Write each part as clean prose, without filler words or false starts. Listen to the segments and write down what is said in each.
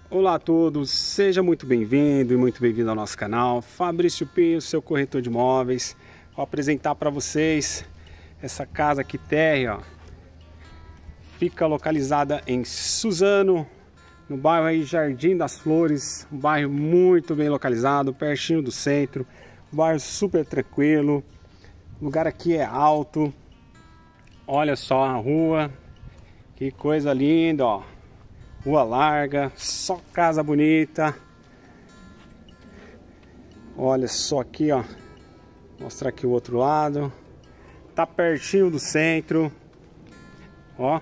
Olá a todos, seja muito bem-vindo e muito bem-vindo ao nosso canal. Fabrício Pinho, seu corretor de imóveis. Vou apresentar para vocês essa casa aqui térrea, ó. Fica localizada em Suzano, no bairro aí Jardim das Flores, um bairro muito bem localizado, pertinho do centro, um bairro super tranquilo. O lugar aqui é alto. Olha só a rua, que coisa linda, ó. Rua larga, só casa bonita. Olha só aqui, ó. Vou mostrar aqui o outro lado. Tá pertinho do centro. Ó.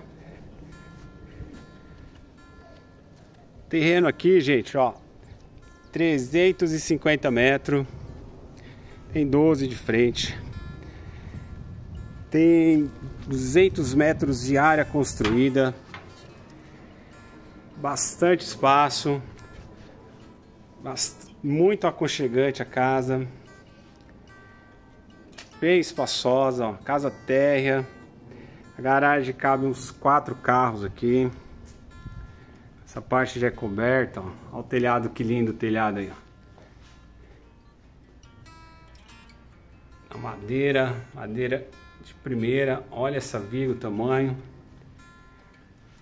Terreno aqui, gente, ó. 350 metros. Tem 12 de frente. Tem 200 metros de área construída. Bastante espaço, muito aconchegante a casa, bem espaçosa, ó, casa térrea. A garagem cabe uns 4 carros aqui. Essa parte já é coberta, ó. Olha o telhado, que lindo o telhado aí, ó. A madeira de primeira. Olha essa viga, o tamanho.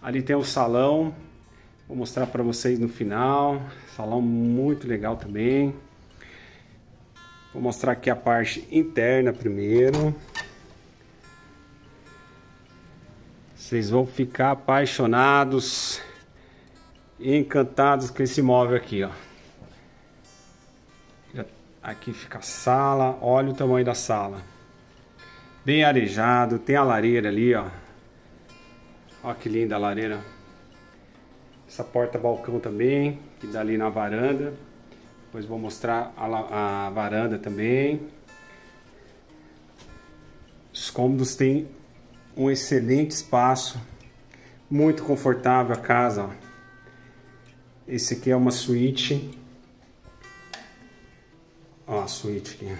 Ali tem o salão. Vou mostrar para vocês no final. Salão muito legal também. Vou mostrar aqui a parte interna primeiro. Vocês vão ficar apaixonados e encantados com esse móvel aqui, ó. Aqui fica a sala. Olha o tamanho da sala. Bem arejado. Tem a lareira ali, ó. Olha que linda a lareira. Essa porta-balcão também, que dá ali na varanda. Depois vou mostrar a varanda também. Os cômodos têm um excelente espaço. Muito confortável a casa, ó. Esse aqui é uma suíte. Ó a suíte aqui.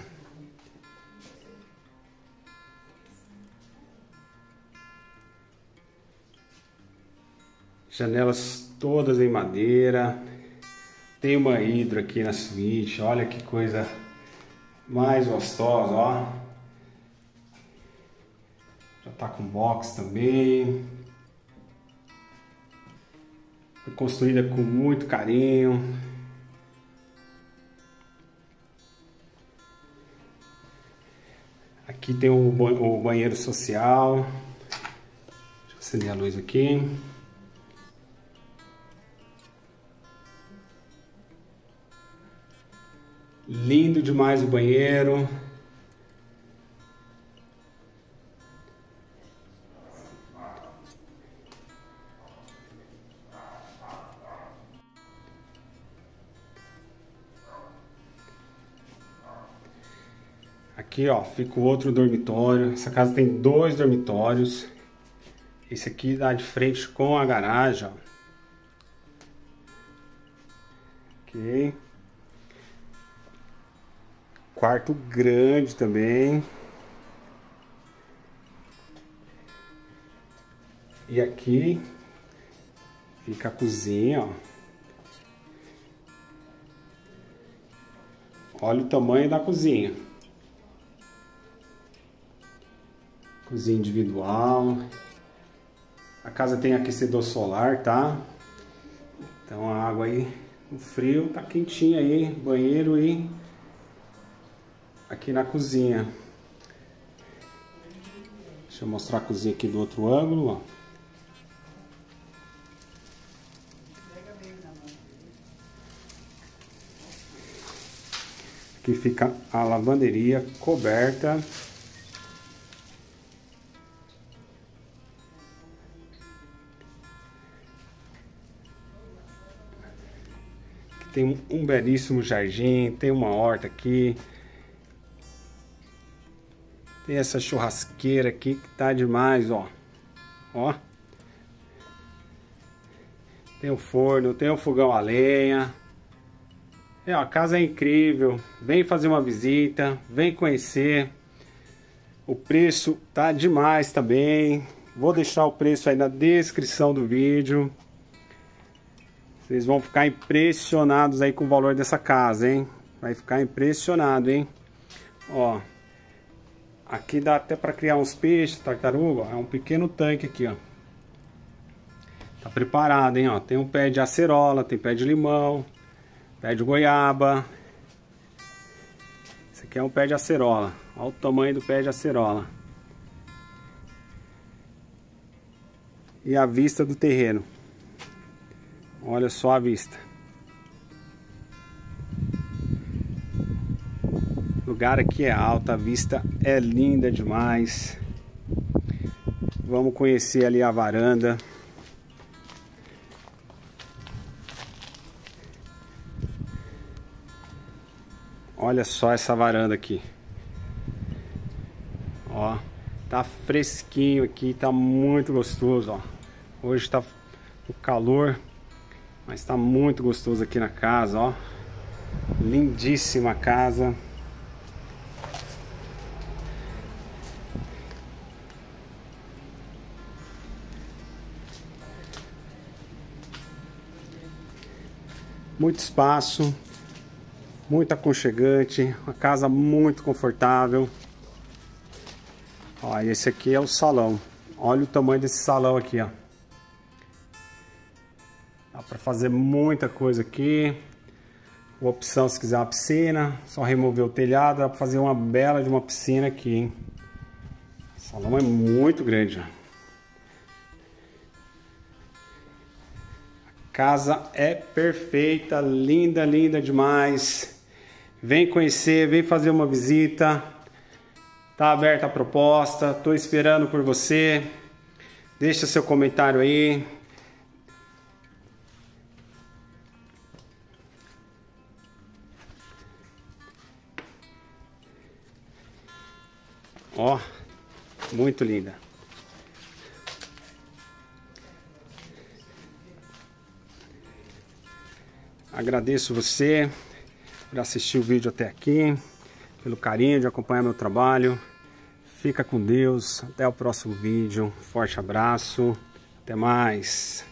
Janelas todas em madeira. Tem uma hidro aqui na suíte. Olha que coisa mais gostosa, ó. Já tá com box também. Foi construída com muito carinho. Aqui tem o banheiro social. Deixa eu acender a luz aqui. Lindo demais o banheiro. Aqui, ó, fica o outro dormitório. Essa casa tem 2 dormitórios. Esse aqui dá de frente com a garagem, ó. Ok. Quarto grande também. E aqui fica a cozinha, ó. Olha o tamanho da cozinha. Cozinha individual. A casa tem aquecedor solar, tá? Então a água aí no frio tá quentinha aí, banheiro e aqui na cozinha. Deixa eu mostrar a cozinha aqui do outro ângulo, ó. Aqui fica a lavanderia coberta. Aqui tem um belíssimo jardim, tem uma horta aqui. Tem essa churrasqueira aqui que tá demais, ó. Ó. Tem o forno, tem o fogão a lenha. A casa é incrível. Vem fazer uma visita, vem conhecer. O preço tá demais também. Vou deixar o preço aí na descrição do vídeo. Vocês vão ficar impressionados aí com o valor dessa casa, hein? Vai ficar impressionado, hein? Ó, aqui dá até para criar uns peixes, tartaruga. Ó, é um pequeno tanque aqui, ó. Tá preparado, hein? Ó, tem um pé de acerola, tem pé de limão, pé de goiaba. Esse aqui é um pé de acerola. Olha o tamanho do pé de acerola. E a vista do terreno. Olha só a vista. O lugar aqui é alto, a vista é linda demais. Vamos conhecer ali a varanda. Olha só essa varanda aqui. Ó, tá fresquinho aqui, tá muito gostoso, ó. Hoje tá o calor, mas tá muito gostoso aqui na casa, ó. Lindíssima casa. Muito espaço, muito aconchegante, uma casa muito confortável. Ó, esse aqui é o salão. Olha o tamanho desse salão aqui, ó. Dá para fazer muita coisa aqui. Uma opção, se quiser uma piscina, só remover o telhado, dá para fazer uma bela de uma piscina aqui, hein? O salão é muito grande, ó. A casa é perfeita, linda, linda demais. Vem conhecer, vem fazer uma visita. Tá aberta a proposta, tô esperando por você. Deixa seu comentário aí. Ó, muito linda. Agradeço você por assistir o vídeo até aqui, pelo carinho de acompanhar meu trabalho. Fica com Deus, até o próximo vídeo. Forte abraço, até mais.